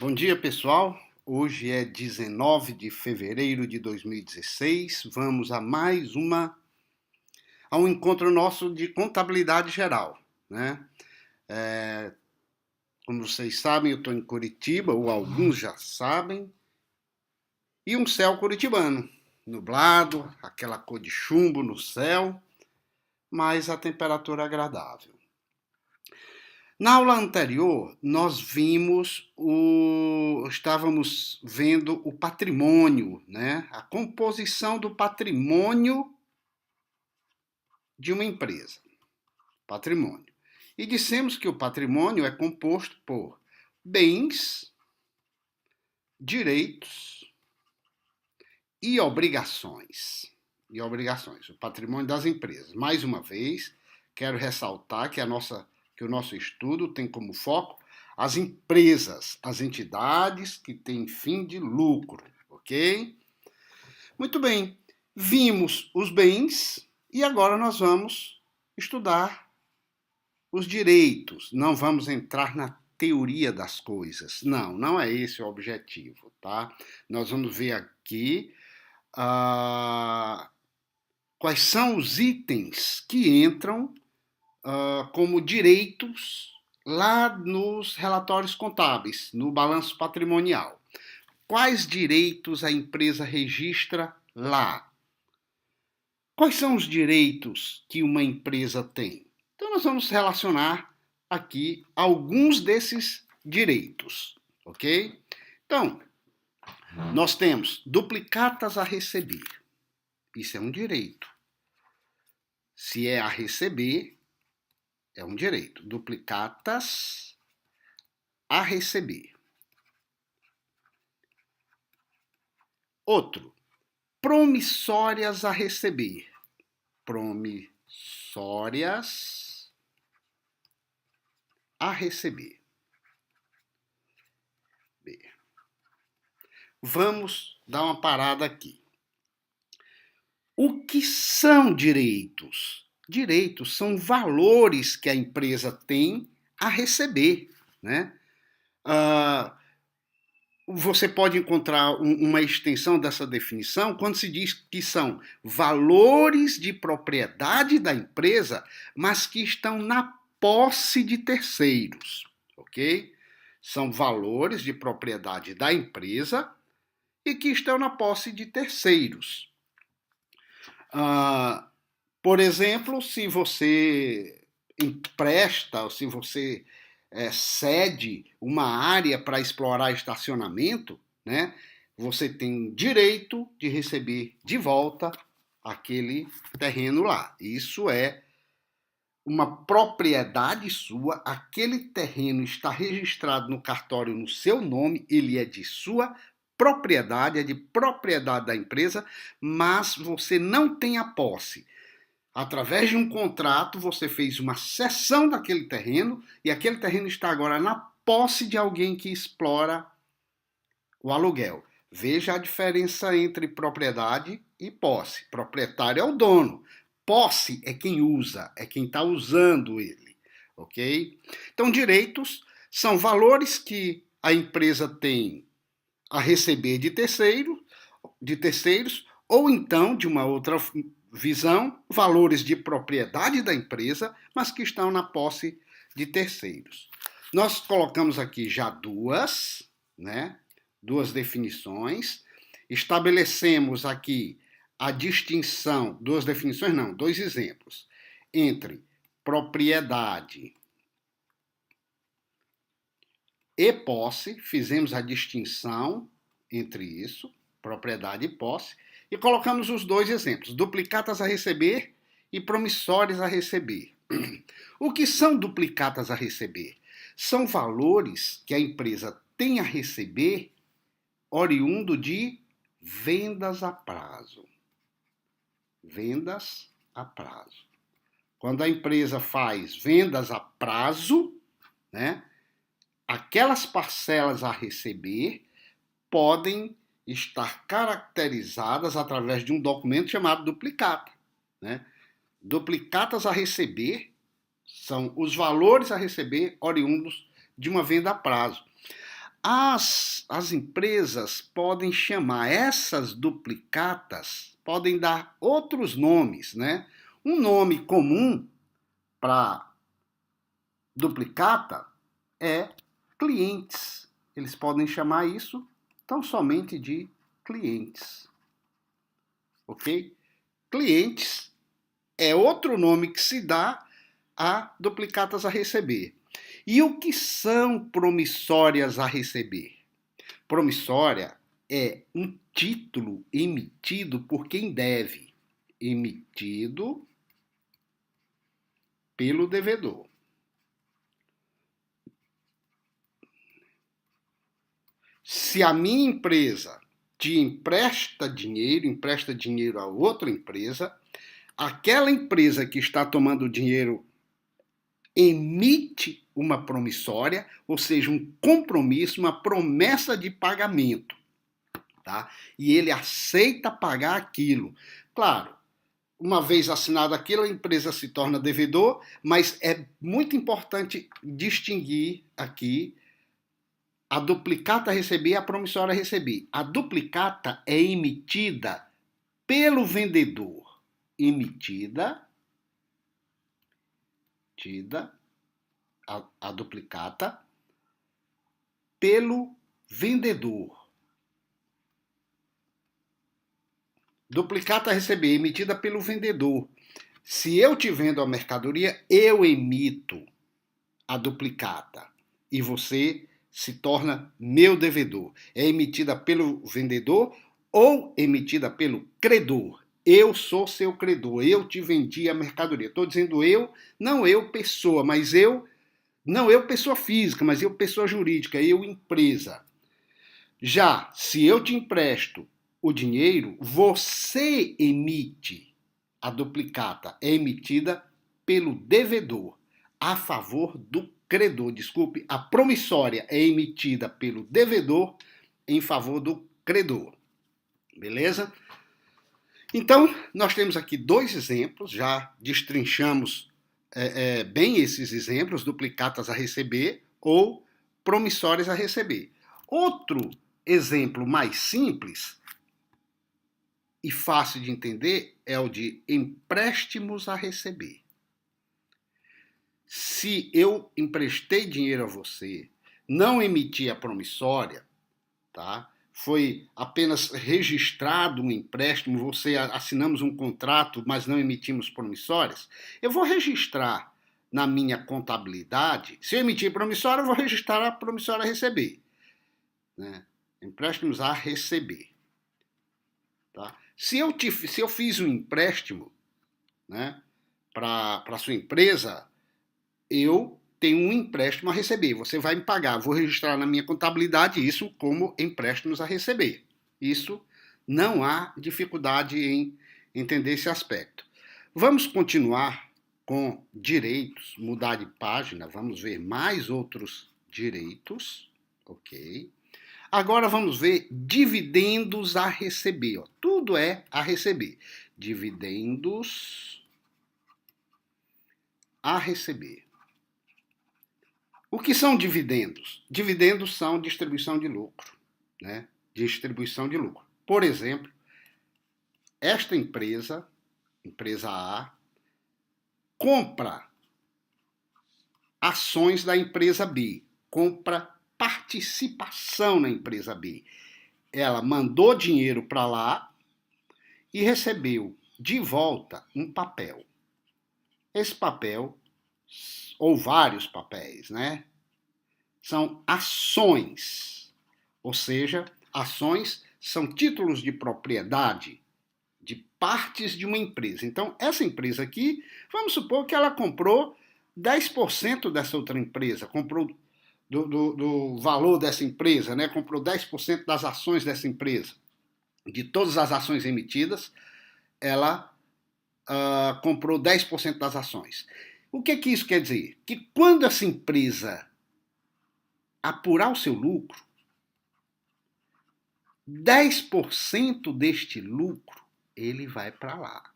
Bom dia, pessoal. Hoje é 19 de fevereiro de 2016. Vamos a um encontro nosso de contabilidade geral, né? Como vocês sabem, eu estou em Curitiba, ou alguns já sabem, e um céu curitibano, nublado, aquela cor de chumbo no céu, mas a temperatura agradável. Na aula anterior, estávamos vendo o patrimônio, né? A composição do patrimônio de uma empresa. Patrimônio. E dissemos que o patrimônio é composto por bens, direitos e obrigações. O patrimônio das empresas. Mais uma vez, quero ressaltar que o nosso estudo tem como foco as empresas, as entidades que têm fim de lucro, ok? Muito bem, vimos os bens e agora nós vamos estudar os direitos. Não vamos entrar na teoria das coisas. Não é esse o objetivo, tá? Nós vamos ver aqui quais são os itens que entram como direitos lá nos relatórios contábeis, no balanço patrimonial. Quais direitos a empresa registra lá? Quais são os direitos que uma empresa tem? Então, nós vamos relacionar aqui alguns desses direitos, ok? Então, nós temos duplicatas a receber. Isso é um direito. Se é a receber, é um direito. Duplicatas a receber. Outro, promissórias a receber. Promissórias a receber. B. Vamos dar uma parada aqui. O que são direitos? Direitos são valores que a empresa tem a receber, né? Você pode encontrar uma extensão dessa definição quando se diz que são valores de propriedade da empresa, mas que estão na posse de terceiros, ok? São valores de propriedade da empresa e que estão na posse de terceiros. Por exemplo, se você empresta, ou se você cede uma área para explorar estacionamento, né, você tem direito de receber de volta aquele terreno lá. Isso é uma propriedade sua, aquele terreno está registrado no cartório no seu nome, ele é de sua propriedade, é de propriedade da empresa, mas você não tem a posse. Através de um contrato, você fez uma cessão daquele terreno e aquele terreno está agora na posse de alguém que explora o aluguel. Veja a diferença entre propriedade e posse. Proprietário é o dono. Posse é quem usa, é quem está usando ele. Ok? Então, direitos são valores que a empresa tem a receber de terceiros, ou então, de uma outra visão, valores de propriedade da empresa, mas que estão na posse de terceiros. Nós colocamos aqui já duas definições. Estabelecemos aqui a distinção, dois exemplos, entre propriedade e posse. Fizemos a distinção entre isso, propriedade e posse, e colocamos os dois exemplos, duplicatas a receber e promissórias a receber. O que são duplicatas a receber? São valores que a empresa tem a receber oriundo de vendas a prazo. Vendas a prazo. Quando a empresa faz vendas a prazo, né, aquelas parcelas a receber podem estar caracterizadas através de um documento chamado duplicata, né? Duplicatas a receber são os valores a receber oriundos de uma venda a prazo. As empresas podem chamar essas duplicatas, podem dar outros nomes, né? Um nome comum para duplicata é clientes. Eles podem chamar isso tão somente de clientes. Ok? Clientes é outro nome que se dá a duplicatas a receber. E o que são promissórias a receber? Promissória é um título emitido por quem deve, emitido pelo devedor. Se a minha empresa te empresta dinheiro a outra empresa, aquela empresa que está tomando dinheiro emite uma promissória, ou seja, um compromisso, uma promessa de pagamento, tá? E ele aceita pagar aquilo. Claro, uma vez assinado aquilo, a empresa se torna devedor, mas é muito importante distinguir aqui a duplicata a receber e a promissória a receber. A duplicata é emitida pelo vendedor. Emitida a duplicata pelo vendedor. Duplicata a receber, emitida pelo vendedor. Se eu te vendo a mercadoria, eu emito a duplicata e você se torna meu devedor. É emitida pelo vendedor ou emitida pelo credor. Eu sou seu credor, eu te vendi a mercadoria. Estou dizendo eu, não eu pessoa, mas eu, não eu pessoa física, mas eu pessoa jurídica, eu empresa. Já se eu te empresto o dinheiro, você emite a duplicata, é emitida pelo devedor a favor do credor. Desculpe, a promissória é emitida pelo devedor em favor do credor. Beleza? Então, nós temos aqui dois exemplos, já destrinchamos bem esses exemplos, duplicatas a receber ou promissórias a receber. Outro exemplo mais simples e fácil de entender é o de empréstimos a receber. Se eu emprestei dinheiro a você, não emiti a promissória, tá? Foi apenas registrado um empréstimo, você assinamos um contrato, mas não emitimos promissórias, eu vou registrar na minha contabilidade, se eu emitir promissória, eu vou registrar a promissória a receber. Né? Empréstimos a receber. Tá? Se eu fiz um empréstimo, né, para a sua empresa, eu tenho um empréstimo a receber. Você vai me pagar. Vou registrar na minha contabilidade isso como empréstimos a receber. Isso não há dificuldade em entender esse aspecto. Vamos continuar com direitos, mudar de página, vamos ver mais outros direitos, ok? Agora vamos ver dividendos a receber. Ó. Tudo é a receber. Dividendos a receber. O que são dividendos? Dividendos são distribuição de lucro, né? Distribuição de lucro. Por exemplo, esta empresa, empresa A, compra ações da empresa B, compra participação na empresa B. Ela mandou dinheiro para lá e recebeu de volta um papel. Esse papel, ou vários papéis, né? São ações, ou seja, ações são títulos de propriedade de partes de uma empresa. Então, essa empresa aqui, vamos supor que ela comprou 10% dessa outra empresa, comprou do valor dessa empresa, né? Comprou 10% das ações dessa empresa. De todas as ações emitidas, ela comprou 10% das ações. O que isso quer dizer? Que quando essa empresa apurar o seu lucro, 10% deste lucro ele vai para lá.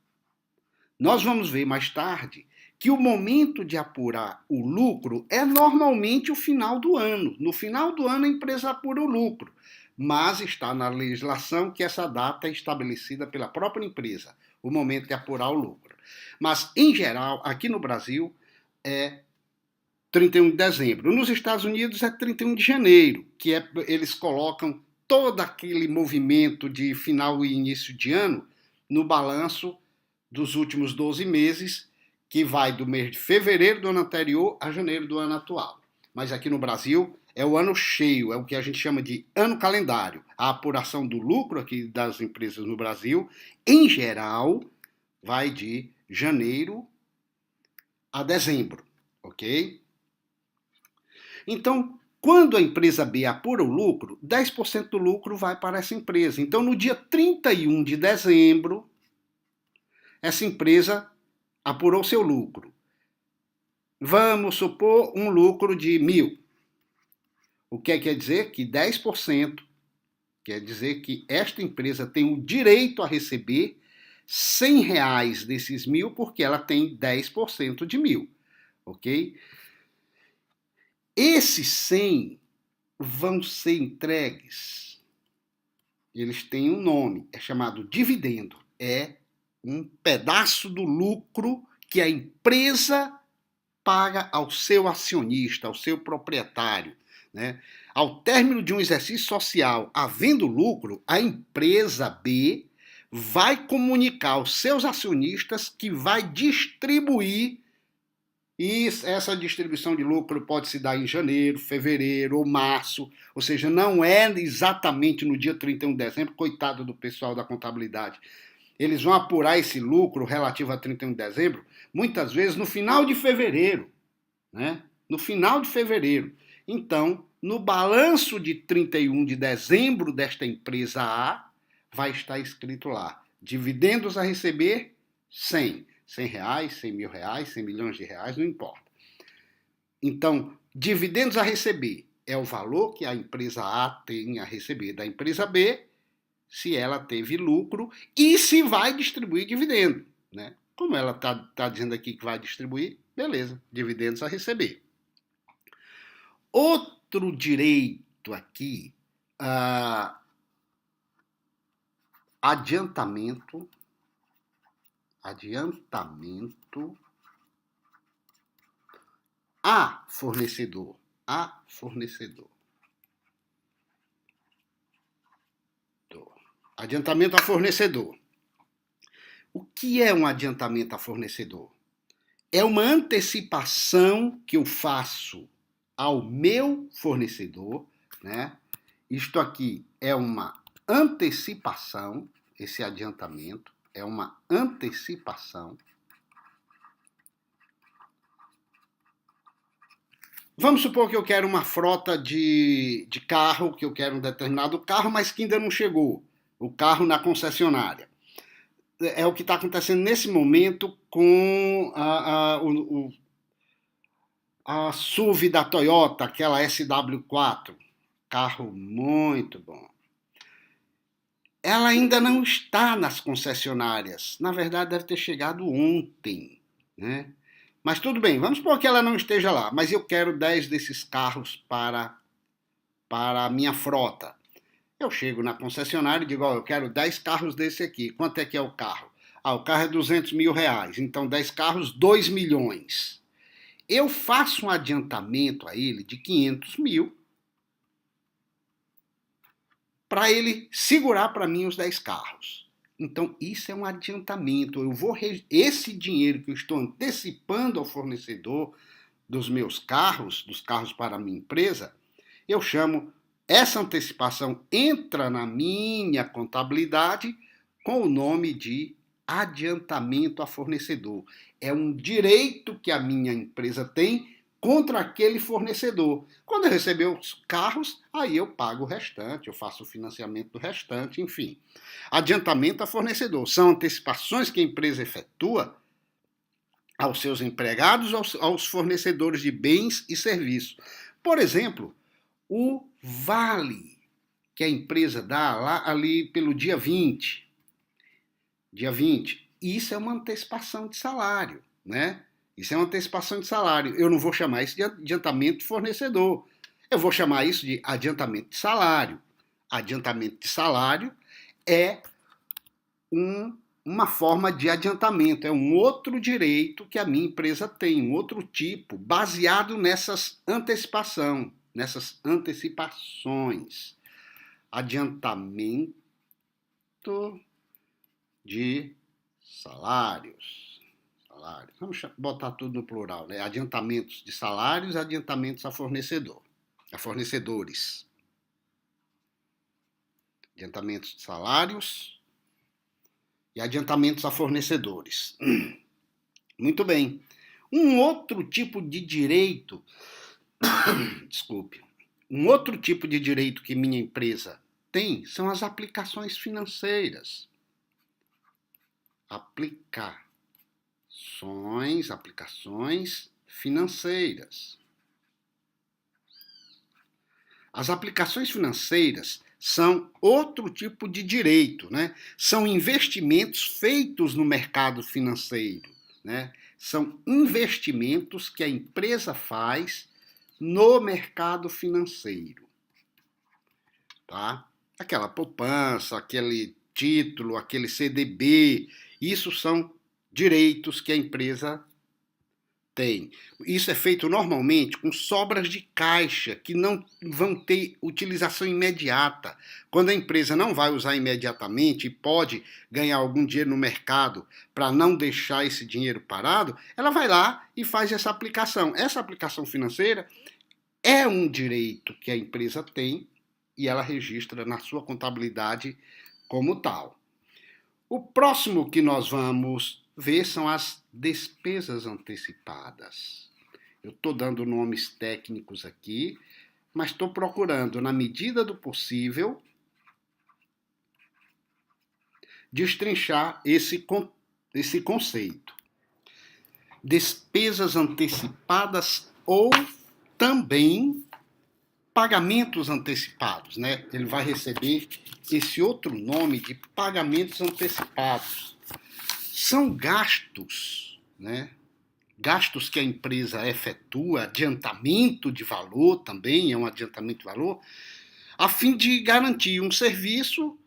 Nós vamos ver mais tarde que o momento de apurar o lucro é normalmente o final do ano. No final do ano a empresa apura o lucro, mas está na legislação que essa data é estabelecida pela própria empresa, o momento de apurar o lucro. Mas, em geral, aqui no Brasil, é 31 de dezembro. Nos Estados Unidos é 31 de janeiro, que eles colocam todo aquele movimento de final e início de ano no balanço dos últimos 12 meses, que vai do mês de fevereiro do ano anterior a janeiro do ano atual. Mas aqui no Brasil é o ano cheio, é o que a gente chama de ano calendário. A apuração do lucro aqui das empresas no Brasil, em geral, vai de janeiro a dezembro, ok? Então, quando a empresa B apura o lucro, 10% do lucro vai para essa empresa. Então, no dia 31 de dezembro, essa empresa apurou seu lucro. Vamos supor um lucro de 1.000. O que quer dizer? Que 10% quer dizer que esta empresa tem o direito a receber R$ 100 desses 1.000, porque ela tem 10% de 1.000, ok? Esses 100 vão ser entregues. Eles têm um nome, é chamado dividendo. É um pedaço do lucro que a empresa paga ao seu acionista, ao seu proprietário, né? Ao término de um exercício social, havendo lucro, a empresa B vai comunicar aos seus acionistas que vai distribuir, e essa distribuição de lucro pode se dar em janeiro, fevereiro ou março, ou seja, não é exatamente no dia 31 de dezembro, coitado do pessoal da contabilidade. Eles vão apurar esse lucro relativo a 31 de dezembro, muitas vezes no final de fevereiro, né? No final de fevereiro. Então, no balanço de 31 de dezembro desta empresa A, vai estar escrito lá, dividendos a receber, 100. 100 reais, 100 mil reais, 100 milhões de reais, não importa. Então, dividendos a receber é o valor que a empresa A tem a receber da empresa B, se ela teve lucro e se vai distribuir dividendo, né? Como ela tá dizendo aqui que vai distribuir, beleza, dividendos a receber. Outro direito aqui, adiantamento a fornecedor. Adiantamento a fornecedor. O que é um adiantamento a fornecedor? É uma antecipação que eu faço ao meu fornecedor, né? Isto aqui é uma antecipação, esse adiantamento é uma antecipação. Vamos supor que eu quero uma frota de carro, que eu quero um determinado carro, mas que ainda não chegou. O carro na concessionária. É o que está acontecendo nesse momento com a SUV da Toyota, aquela SW4. Carro muito bom. Ela ainda não está nas concessionárias. Na verdade, deve ter chegado ontem, né? Mas tudo bem, vamos supor que ela não esteja lá, mas eu quero 10 desses carros para a minha frota. Eu chego na concessionária e digo, eu quero 10 carros desse aqui. Quanto é que é o carro? O carro é 200 mil reais. Então, 10 carros, 2 milhões. Eu faço um adiantamento a ele de 500 mil para ele segurar para mim os 10 carros. Então, isso é um adiantamento. Esse dinheiro que eu estou antecipando ao fornecedor dos meus carros, dos carros para a minha empresa, eu chamo, essa antecipação entra na minha contabilidade com o nome de adiantamento a fornecedor. É um direito que a minha empresa tem contra aquele fornecedor. Quando eu receber os carros, aí eu pago o restante, eu faço o financiamento do restante, enfim. Adiantamento a fornecedor. São antecipações que a empresa efetua aos seus empregados, aos fornecedores de bens e serviços. Por exemplo, o vale que a empresa dá lá ali pelo dia 20. Dia 20. Isso é uma antecipação de salário, né? Isso é uma antecipação de salário. Eu não vou chamar isso de adiantamento de fornecedor. Eu vou chamar isso de adiantamento de salário. Adiantamento de salário é uma forma de adiantamento, é um outro direito que a minha empresa tem, um outro tipo, baseado nessas antecipações. Adiantamento de salários. Vamos botar tudo no plural, né? Adiantamentos de salários, adiantamentos a fornecedores. Adiantamentos de salários e adiantamentos a fornecedores. Muito bem. Um outro tipo de direito, desculpe, um outro tipo de direito que minha empresa tem são as aplicações financeiras. Aplicações financeiras. As aplicações financeiras são outro tipo de direito, né? São investimentos feitos no mercado financeiro, né? São investimentos que a empresa faz no mercado financeiro, tá? Aquela poupança, aquele título, aquele CDB, isso são direitos que a empresa tem. Isso é feito normalmente com sobras de caixa que não vão ter utilização imediata. Quando a empresa não vai usar imediatamente e pode ganhar algum dinheiro no mercado para não deixar esse dinheiro parado, ela vai lá e faz essa aplicação. Essa aplicação financeira é um direito que a empresa tem e ela registra na sua contabilidade como tal. O próximo que nós vamos ver são as despesas antecipadas. Eu estou dando nomes técnicos aqui, mas estou procurando, na medida do possível, destrinchar esse conceito. Despesas antecipadas ou também pagamentos antecipados, né? Ele vai receber esse outro nome de pagamentos antecipados. São gastos, né? Gastos que a empresa efetua, adiantamento de valor também, é um adiantamento de valor, a fim de garantir um serviço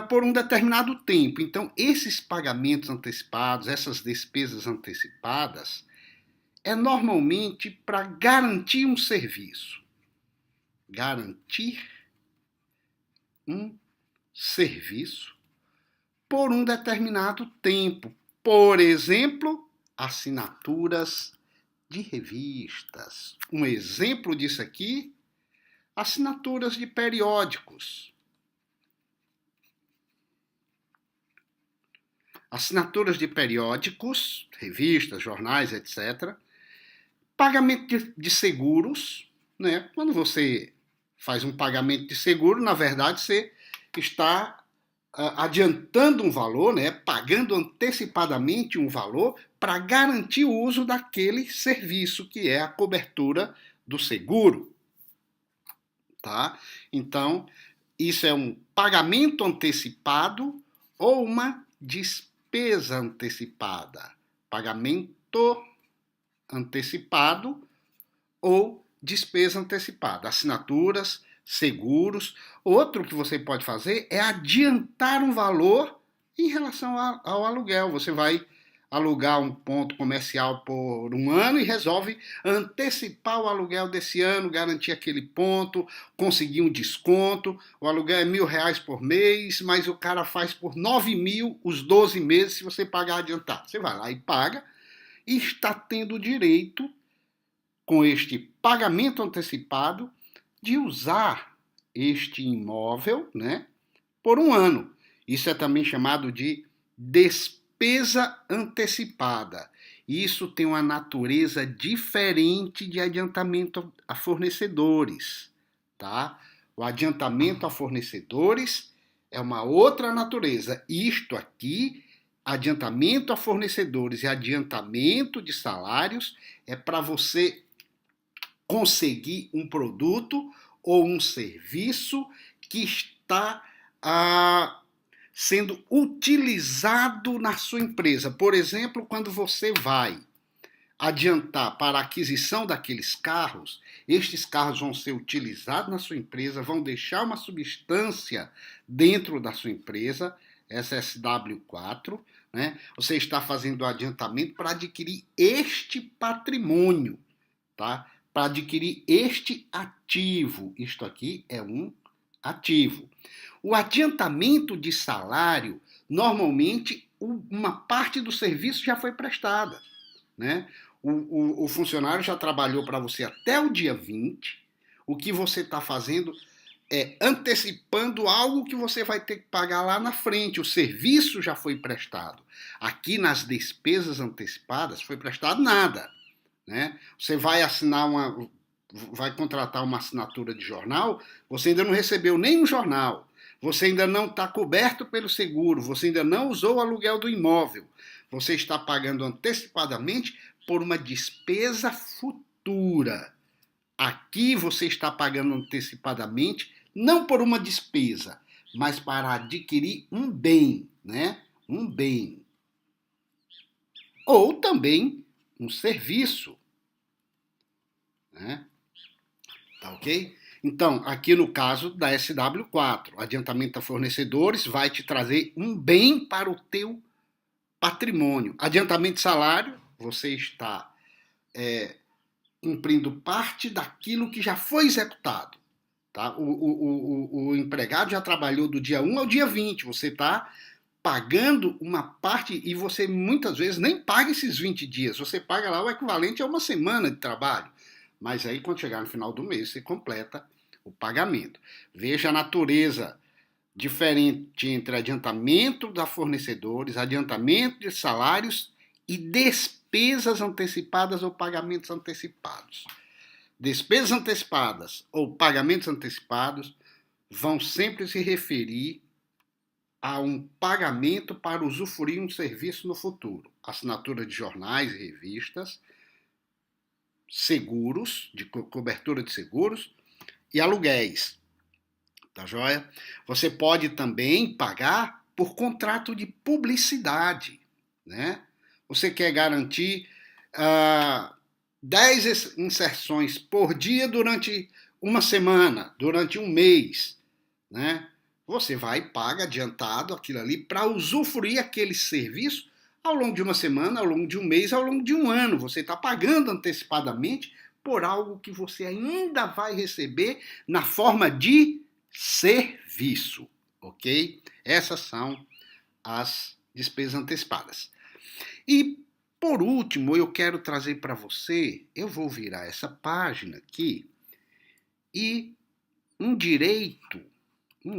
por um determinado tempo. Então, esses pagamentos antecipados, essas despesas antecipadas, é normalmente para garantir um serviço. Garantir um serviço por um determinado tempo. Por exemplo, assinaturas de revistas. Um exemplo disso aqui, assinaturas de periódicos. Assinaturas de periódicos, revistas, jornais, etc. Pagamento de seguros, né? Quando você faz um pagamento de seguro, na verdade você está adiantando um valor, né, pagando antecipadamente um valor para garantir o uso daquele serviço que é a cobertura do seguro, tá? Então, isso é um pagamento antecipado ou uma despesa antecipada. Pagamento antecipado ou despesa antecipada. Assinaturas, seguros. Outro que você pode fazer é adiantar um valor em relação ao aluguel. Você vai alugar um ponto comercial por um ano e resolve antecipar o aluguel desse ano, garantir aquele ponto, conseguir um desconto. O aluguel é R$1.000 por mês, mas o cara faz por 9.000 os 12 meses se você pagar adiantado. Você vai lá e paga e está tendo o direito, com este pagamento antecipado, de usar este imóvel, né, por um ano. Isso é também chamado de despesa antecipada. Isso tem uma natureza diferente de adiantamento a fornecedores, tá? O adiantamento a fornecedores é uma outra natureza. Isto aqui, adiantamento a fornecedores e adiantamento de salários, é para você conseguir um produto ou um serviço que está sendo utilizado na sua empresa. Por exemplo, quando você vai adiantar para a aquisição daqueles carros, estes carros vão ser utilizados na sua empresa, vão deixar uma substância dentro da sua empresa, essa SW4, né? Você está fazendo o adiantamento para adquirir este patrimônio, tá? Para adquirir este ativo. Isto aqui é um ativo. O adiantamento de salário, normalmente, uma parte do serviço já foi prestada, né? O funcionário já trabalhou para você até o dia 20. O que você está fazendo é antecipando algo que você vai ter que pagar lá na frente. O serviço já foi prestado. Aqui nas despesas antecipadas foi prestado nada, né? Você vai vai contratar uma assinatura de jornal, você ainda não recebeu nenhum jornal, você ainda não está coberto pelo seguro, você ainda não usou o aluguel do imóvel, você está pagando antecipadamente por uma despesa futura. Aqui você está pagando antecipadamente, não por uma despesa, mas para adquirir um bem, né? Um bem. Ou também um serviço, né? Tá ok? Então, aqui no caso da SW4, adiantamento a fornecedores vai te trazer um bem para o teu patrimônio. Adiantamento de salário, você está cumprindo parte daquilo que já foi executado. Tá? O empregado já trabalhou do dia 1 ao dia 20, você está pagando uma parte e você muitas vezes nem paga esses 20 dias, você paga lá o equivalente a uma semana de trabalho. Mas aí quando chegar no final do mês você completa o pagamento. Veja a natureza diferente entre adiantamento da fornecedores, adiantamento de salários e despesas antecipadas ou pagamentos antecipados. Despesas antecipadas ou pagamentos antecipados vão sempre se referir a um pagamento para usufruir um serviço no futuro. Assinatura de jornais e revistas, seguros, de cobertura de seguros e aluguéis. Tá joia? Você pode também pagar por contrato de publicidade, né? Você quer garantir 10 inserções por dia durante uma semana, durante um mês, né? Você vai e paga adiantado aquilo ali para usufruir aquele serviço ao longo de uma semana, ao longo de um mês, ao longo de um ano. Você está pagando antecipadamente por algo que você ainda vai receber na forma de serviço, ok? Essas são as despesas antecipadas. E, por último, eu quero trazer para você, eu vou virar essa página aqui, e um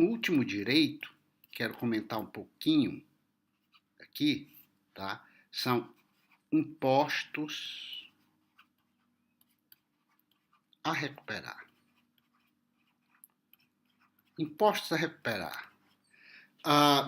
último direito, quero comentar um pouquinho aqui, tá? São impostos a recuperar. Impostos a recuperar.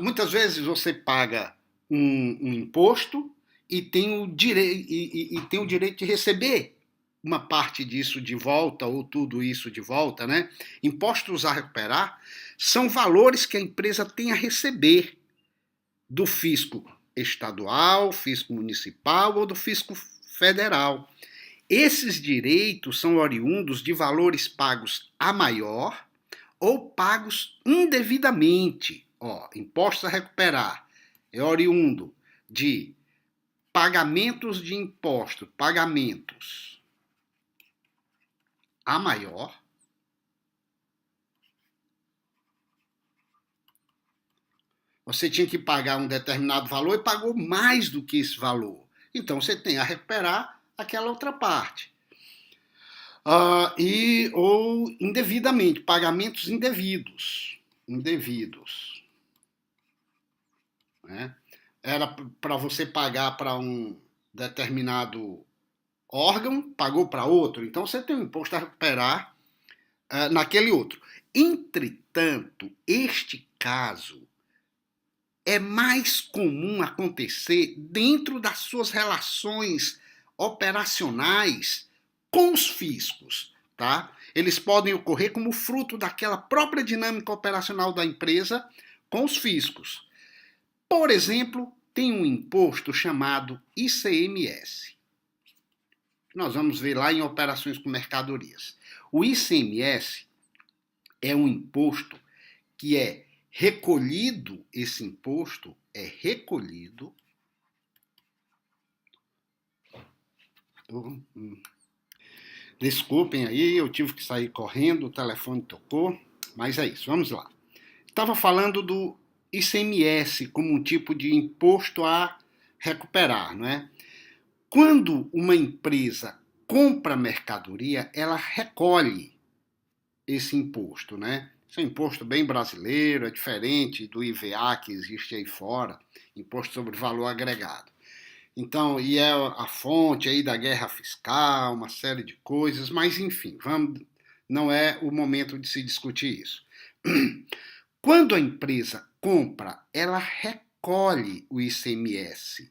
Muitas vezes você paga um imposto e tem o direito de receber uma parte disso de volta ou tudo isso de volta, né? Impostos a recuperar são valores que a empresa tem a receber do fisco estadual, fisco municipal ou do fisco federal. Esses direitos são oriundos de valores pagos a maior ou pagos indevidamente. Impostos a recuperar é oriundo de pagamentos de imposto, pagamentos a maior, você tinha que pagar um determinado valor e pagou mais do que esse valor. Então você tem a recuperar aquela outra parte. Ou indevidamente, pagamentos indevidos. Né? Era para você pagar para um determinado órgão, pagou para outro, então você tem um imposto a recuperar naquele outro. Entretanto, este caso é mais comum acontecer dentro das suas relações operacionais com os fiscos, tá? Eles podem ocorrer como fruto daquela própria dinâmica operacional da empresa com os fiscos. Por exemplo, tem um imposto chamado ICMS. Nós vamos ver lá em operações com mercadorias. O ICMS é um imposto que é recolhido, esse imposto é recolhido. Desculpem aí, eu tive que sair correndo, o telefone tocou, mas é isso, vamos lá. Estava falando do ICMS como um tipo de imposto a recuperar, não é? Quando uma empresa compra mercadoria, ela recolhe esse imposto, né? Esse é um imposto bem brasileiro, é diferente do IVA que existe aí fora, Imposto sobre Valor Agregado. Então, e é a fonte aí da guerra fiscal, uma série de coisas, mas enfim, não é o momento de se discutir isso. Quando a empresa compra, ela recolhe o ICMS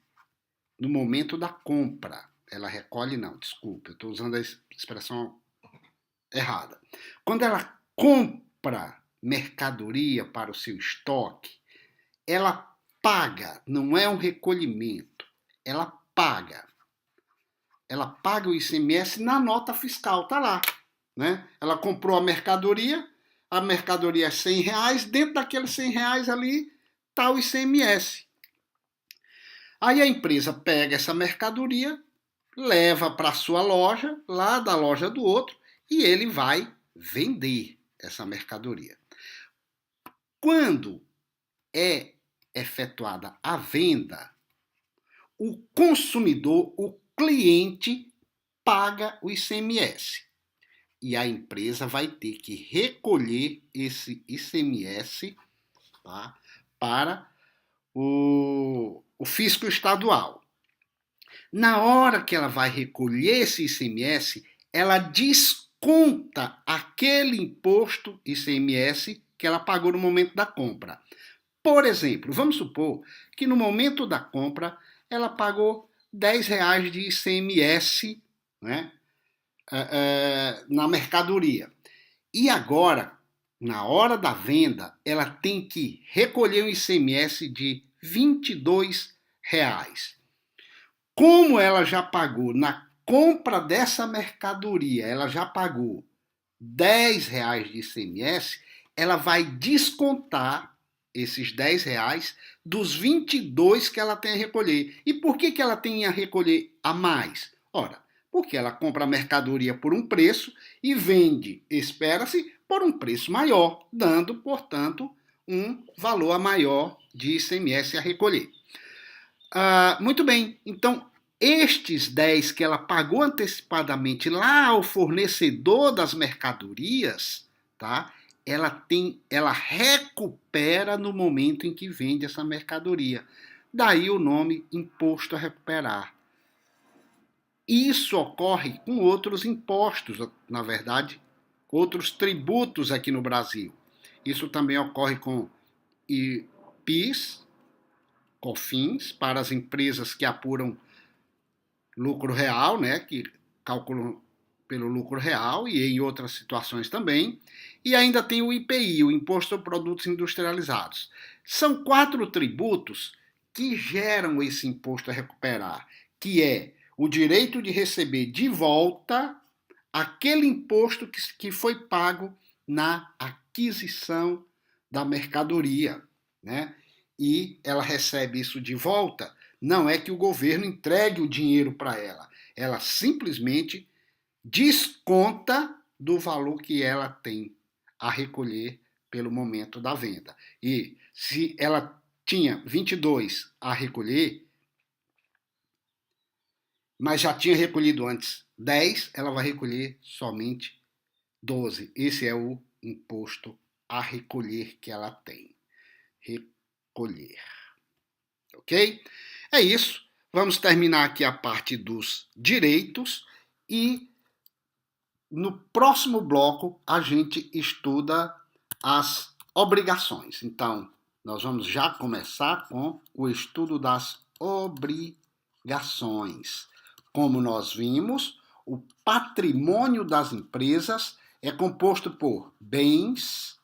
no momento da compra. Ela recolhe, não, desculpa, eu estou usando a expressão errada. Quando ela compra mercadoria para o seu estoque, ela paga, não é um recolhimento, ela paga. Ela paga o ICMS na nota fiscal, tá lá. Né? Ela comprou a mercadoria é R$100, dentro daqueles R$100 ali está o ICMS. Aí a empresa pega essa mercadoria, leva para a sua loja, lá da loja do outro, e ele vai vender essa mercadoria. Quando é efetuada a venda, o consumidor, o cliente, paga o ICMS. E a empresa vai ter que recolher esse ICMS, tá, para o fisco estadual. Na hora que ela vai recolher esse ICMS, ela desconta aquele imposto ICMS que ela pagou no momento da compra. Por exemplo, vamos supor que no momento da compra ela pagou R$10 de ICMS, né, na mercadoria. E agora, na hora da venda, ela tem que recolher um ICMS de R$22. Como ela já pagou na compra dessa mercadoria, ela já pagou R$10 de ICMS, ela vai descontar esses R$10 dos 22 que ela tem a recolher. E por que ela tem a recolher a mais? Ora, porque ela compra a mercadoria por um preço e vende, espera-se, por um preço maior, dando, portanto, um valor maior de ICMS a recolher. Muito bem, então estes 10 que ela pagou antecipadamente lá ao fornecedor das mercadorias, tá? Ela recupera no momento em que vende essa mercadoria. Daí o nome imposto a recuperar. Isso ocorre com outros impostos, na verdade, outros tributos aqui no Brasil. Isso também ocorre com PIS, COFINS, para as empresas que apuram lucro real, né, que calculam pelo lucro real e em outras situações também. E ainda tem o IPI, o Imposto sobre Produtos Industrializados. São 4 tributos que geram esse imposto a recuperar, que é o direito de receber de volta aquele imposto que foi pago na aquisição da mercadoria, né? E ela recebe isso de volta. Não é que o governo entregue o dinheiro para ela, ela simplesmente desconta do valor que ela tem a recolher pelo momento da venda. E se ela tinha 22 a recolher, mas já tinha recolhido antes 10, ela vai recolher somente 12. Esse é o imposto a recolher que ela tem. Recolher. Ok? É isso. Vamos terminar aqui a parte dos direitos e no próximo bloco a gente estuda as obrigações. Então, nós vamos já começar com o estudo das obrigações. Como nós vimos, o patrimônio das empresas é composto por bens,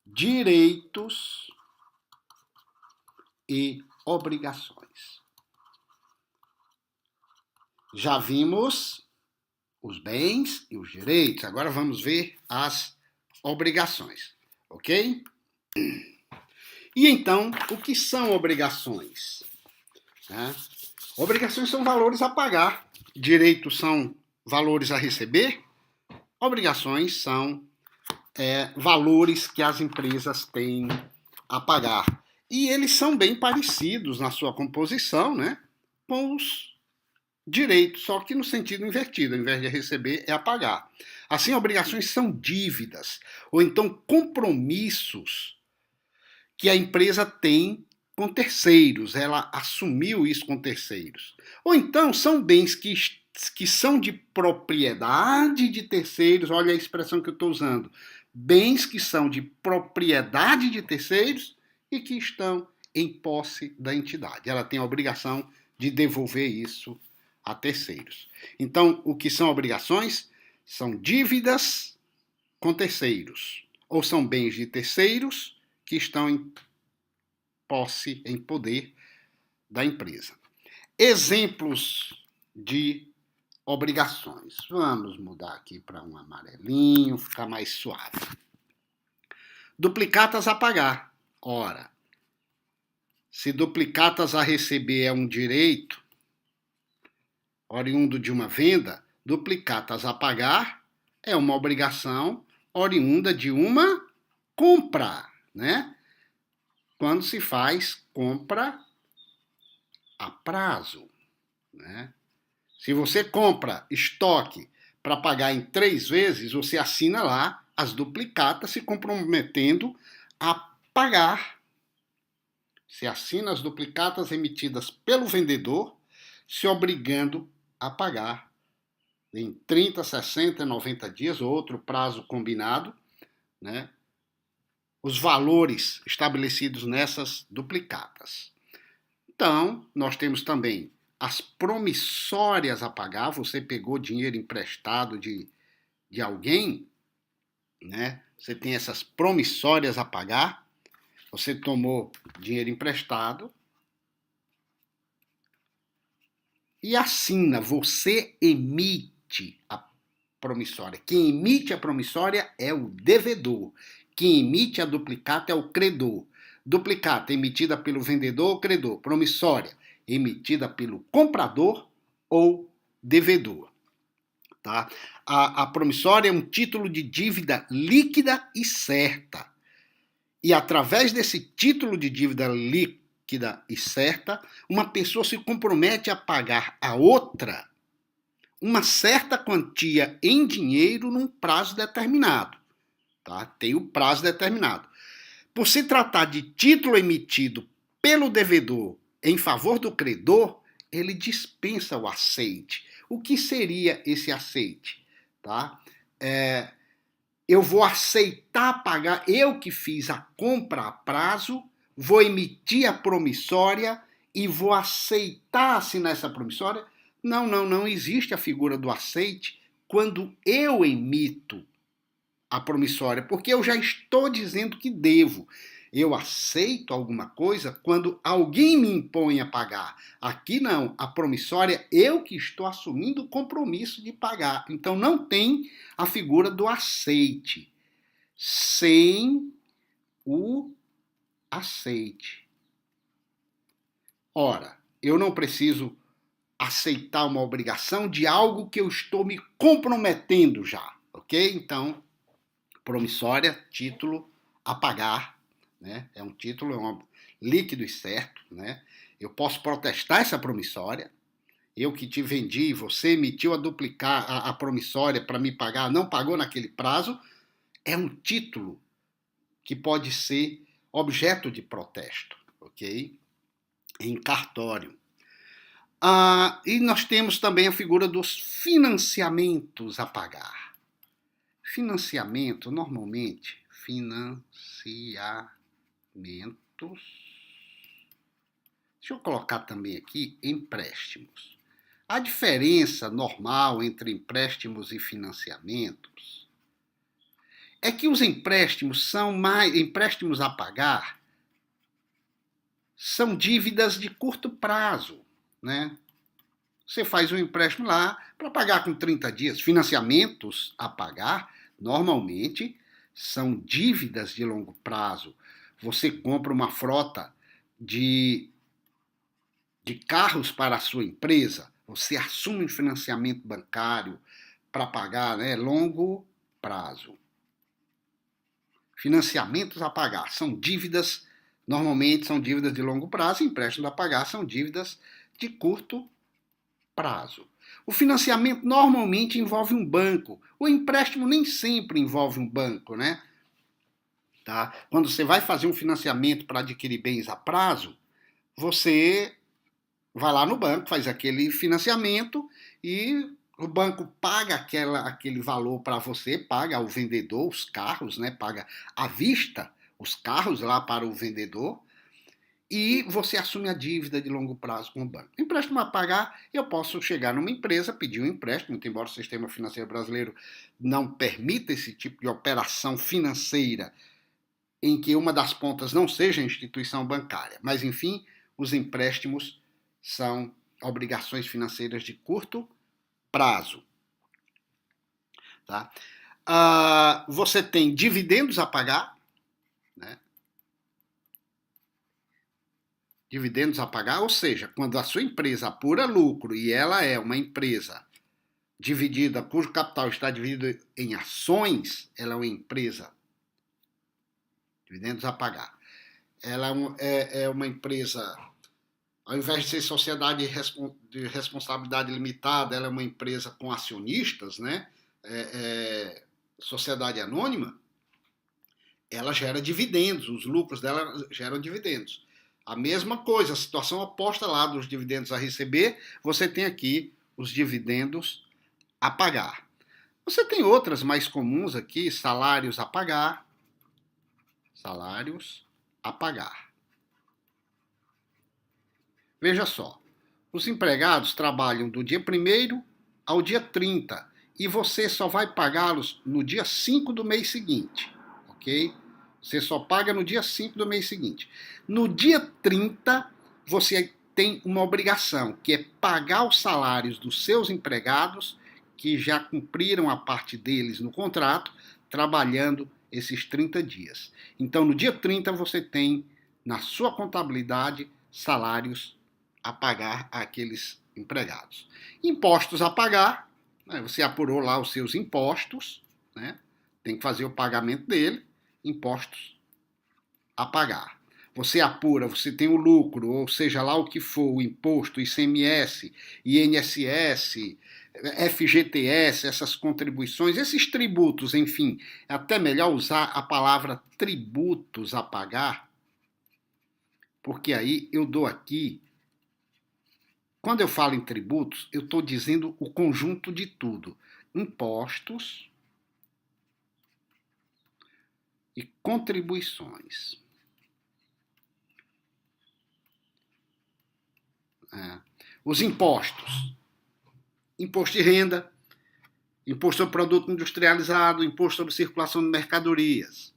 direitos e obrigações. Já vimos os bens e os direitos. Agora vamos ver as obrigações, ok? E então, o que são obrigações? Obrigações são valores a pagar, direitos são valores a receber, obrigações são valores que as empresas têm a pagar. E eles são bem parecidos na sua composição, né, com os direitos, só que no sentido invertido. Ao invés de receber, é a pagar. Assim, obrigações são dívidas, ou então compromissos que a empresa tem com terceiros. Ela assumiu isso com terceiros. Ou então são bens que são de propriedade de terceiros. Olha a expressão que eu estou usando. Bens que são de propriedade de terceiros e que estão em posse da entidade. Ela tem a obrigação de devolver isso a terceiros. Então, o que são obrigações? São dívidas com terceiros, ou são bens de terceiros que estão em posse, em poder da empresa. Exemplos de obrigações. Vamos mudar aqui para um amarelinho, ficar mais suave. Duplicatas a pagar. Ora, se duplicatas a receber é um direito oriundo de uma venda, duplicatas a pagar é uma obrigação oriunda de uma compra, né? Quando se faz compra a prazo, né? Se você compra estoque para pagar em 3 vezes, você assina lá as duplicatas se comprometendo a pagar. Você assina as duplicatas emitidas pelo vendedor, se obrigando a pagar em 30, 60, 90 dias, ou outro prazo combinado, né, os valores estabelecidos nessas duplicatas. Então, nós temos também as promissórias a pagar. Você pegou dinheiro emprestado de alguém, né? Você tem essas promissórias a pagar. Você tomou dinheiro emprestado e assina. Você emite a promissória. Quem emite a promissória é o devedor. Quem emite a duplicata é o credor. Duplicata emitida pelo vendedor ou credor. Promissória emitida pelo comprador ou devedor. Tá? A promissória é um título de dívida líquida e certa. E através desse título de dívida líquida e certa, uma pessoa se compromete a pagar a outra uma certa quantia em dinheiro num prazo determinado. Tá? Tem o prazo determinado. Por se tratar de título emitido pelo devedor em favor do credor, ele dispensa o aceite. O que seria esse aceite? Tá? Eu vou aceitar pagar, eu que fiz a compra a prazo, vou emitir a promissória e vou aceitar assinar essa promissória? Não existe a figura do aceite quando eu emito a promissória, porque eu já estou dizendo que devo. Eu aceito alguma coisa quando alguém me impõe a pagar. Aqui não, a promissória eu que estou assumindo o compromisso de pagar. Então não tem a figura do aceite. Sem o aceite. Ora, eu não preciso aceitar uma obrigação de algo que eu estou me comprometendo já, ok? Então, promissória, título a pagar, né? É um título, é um líquido e certo, né? Eu posso protestar essa promissória. Eu que te vendi, você emitiu a duplicar a promissória para me pagar, não pagou naquele prazo. É um título que pode ser objeto de protesto, ok? Em cartório. E nós temos também a figura dos financiamentos a pagar. Financiamento, normalmente, financiamentos. Deixa eu colocar também aqui empréstimos. A diferença normal entre empréstimos e financiamentos é que os empréstimos são mais empréstimos a pagar, são dívidas de curto prazo, né? você faz um empréstimo lá para pagar com 30 dias. Financiamentos a pagar, normalmente, são dívidas de longo prazo. Você compra uma frota de carros para a sua empresa, você assume um financiamento bancário para pagar, né, longo prazo. Financiamentos a pagar são dívidas, normalmente são dívidas de longo prazo, empréstimos a pagar são dívidas de curto prazo. O financiamento normalmente envolve um banco. O empréstimo nem sempre envolve um banco, né? Tá? Quando você vai fazer um financiamento para adquirir bens a prazo, você vai lá no banco, faz aquele financiamento e o banco paga aquele valor para você, paga ao vendedor os carros, né? Paga à vista os carros lá para o vendedor e você assume a dívida de longo prazo com o banco. Empréstimo a pagar, eu posso chegar numa empresa, pedir um empréstimo, embora o sistema financeiro brasileiro não permita esse tipo de operação financeira em que uma das pontas não seja a instituição bancária. Mas, enfim, os empréstimos são obrigações financeiras de curto prazo. Tá? Você tem dividendos a pagar, né? Dividendos a pagar, ou seja, quando a sua empresa apura lucro e ela é uma empresa dividida, cujo capital está dividido em ações, ela é uma empresa. Dividendos a pagar. Ela é uma empresa, ao invés de ser sociedade de responsabilidade limitada, ela é uma empresa com acionistas, né? Sociedade anônima, ela gera dividendos, os lucros dela geram dividendos. A mesma coisa, a situação oposta lá dos dividendos a receber, você tem aqui os dividendos a pagar. Você tem outras mais comuns aqui, salários a pagar. Salários a pagar. Veja só, os empregados trabalham do dia 1º ao dia 30 e você só vai pagá-los no dia 5 do mês seguinte, ok? Você só paga no dia 5 do mês seguinte. No dia 30, você tem uma obrigação, que é pagar os salários dos seus empregados que já cumpriram a parte deles no contrato, trabalhando esses 30 dias. Então, no dia 30, você tem na sua contabilidade salários a pagar àqueles empregados. Impostos a pagar, né? Você apurou lá os seus impostos, né? Tem que fazer o pagamento dele. Impostos a pagar. Você apura, você tem o lucro, ou seja lá o que for, o imposto, ICMS, INSS, FGTS, essas contribuições, esses tributos, enfim, é até melhor usar a palavra tributos a pagar, porque aí eu dou aqui, quando eu falo em tributos, eu estou dizendo o conjunto de tudo, impostos e contribuições. Os impostos. Imposto de renda, imposto sobre produto industrializado, imposto sobre circulação de mercadorias.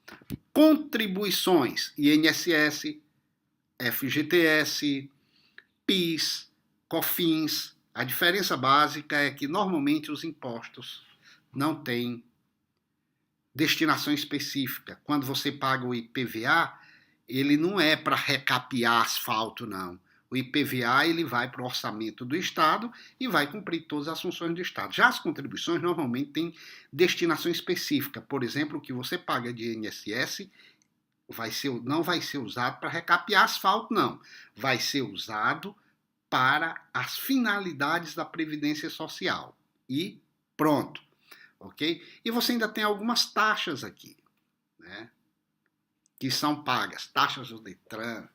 Contribuições, INSS, FGTS, PIS, COFINS. A diferença básica é que normalmente os impostos não têm destinação específica. Quando você paga o IPVA, ele não é para recapear asfalto, não. O IPVA ele vai para o orçamento do Estado e vai cumprir todas as funções do Estado. Já as contribuições normalmente têm destinação específica. Por exemplo, o que você paga de INSS não vai ser usado para recapear asfalto, não. Vai ser usado para as finalidades da Previdência Social. E pronto. Ok? E você ainda tem algumas taxas aqui, né? Que são pagas. Taxas do Detran,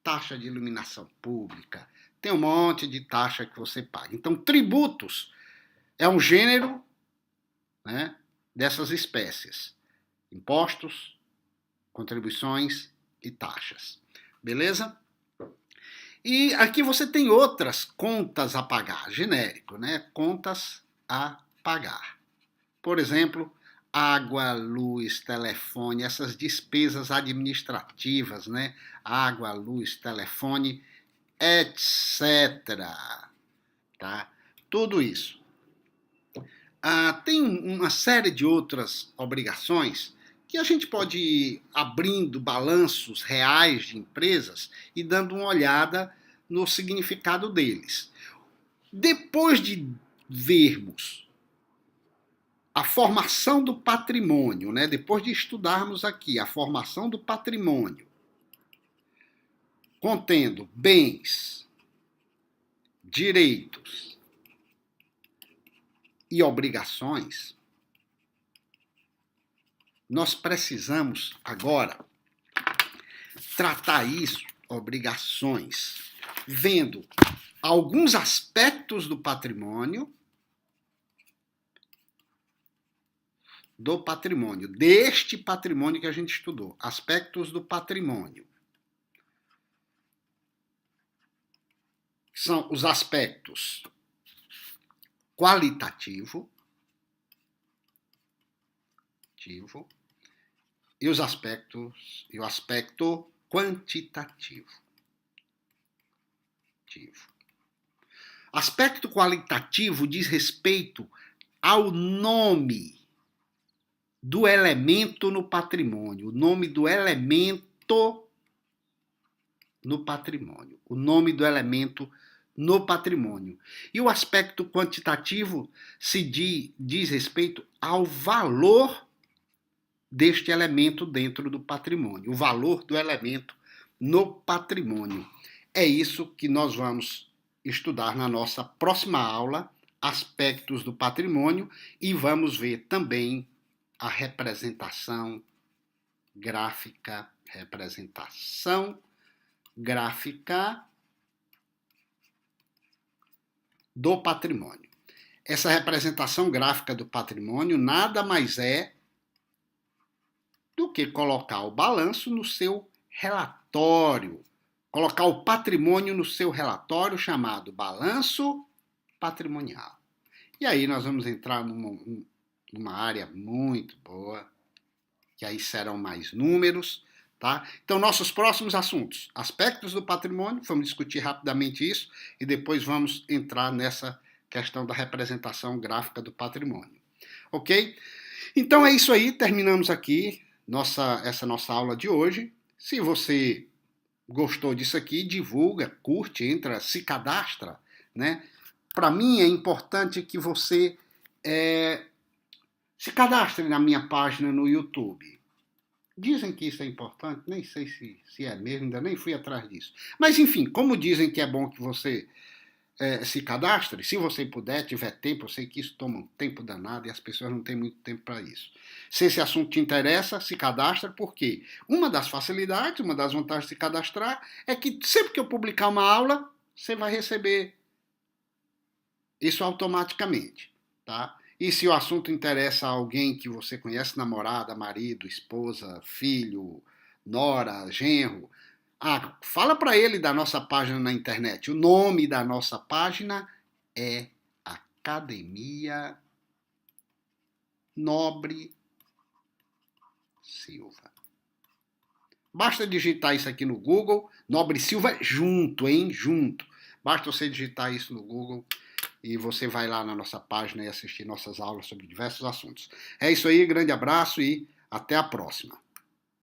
taxa de iluminação pública, tem um monte de taxa que você paga. Então, tributos é um gênero, né, dessas espécies. Impostos, contribuições e taxas. Beleza? E aqui você tem outras contas a pagar, genérico, né? Contas a pagar. Por exemplo, água, luz, telefone, essas despesas administrativas, né? Água, luz, telefone, etc. tá? Tudo isso. Tem uma série de outras obrigações que a gente pode ir abrindo balanços reais de empresas e dando uma olhada no significado deles. Depois de vermos a formação do patrimônio, né? Depois de estudarmos aqui a formação do patrimônio, contendo bens, direitos e obrigações, nós precisamos agora tratar isso, obrigações, vendo alguns aspectos do patrimônio, deste patrimônio que a gente estudou, aspectos do patrimônio. São os aspectos qualitativo e o aspecto quantitativo. Aspecto qualitativo diz respeito ao nome do elemento no patrimônio, o nome do elemento no patrimônio, o nome do elemento no patrimônio. E o aspecto quantitativo diz respeito ao valor deste elemento dentro do patrimônio, o valor do elemento no patrimônio. É isso que nós vamos estudar na nossa próxima aula, aspectos do patrimônio, e vamos ver também a representação gráfica do patrimônio. Essa representação gráfica do patrimônio nada mais é do que colocar o balanço no seu relatório, colocar o patrimônio no seu relatório chamado balanço patrimonial. E aí nós vamos entrar numa área muito boa, que aí serão mais números, tá? Então, nossos próximos assuntos, aspectos do patrimônio, vamos discutir rapidamente isso e depois vamos entrar nessa questão da representação gráfica do patrimônio. Ok? Então é isso aí, terminamos aqui essa nossa aula de hoje. Se você gostou disso aqui, divulga, curte, entra, se cadastra, né? Para mim é importante que você se cadastre na minha página no YouTube. Dizem que isso é importante, nem sei se é mesmo, ainda nem fui atrás disso. Mas enfim, como dizem que é bom que você se cadastre, se você puder, tiver tempo, eu sei que isso toma um tempo danado e as pessoas não têm muito tempo para isso. Se esse assunto te interessa, se cadastra, porque uma das facilidades, uma das vantagens de se cadastrar é que sempre que eu publicar uma aula, você vai receber isso automaticamente, tá? E se o assunto interessa a alguém que você conhece, namorada, marido, esposa, filho, nora, genro, fala para ele da nossa página na internet. O nome da nossa página é Academia Nobre Silva. Basta digitar isso aqui no Google, Nobre Silva junto, hein? Junto. Basta você digitar isso no Google e você vai lá na nossa página e assistir nossas aulas sobre diversos assuntos. É isso aí, grande abraço e até a próxima.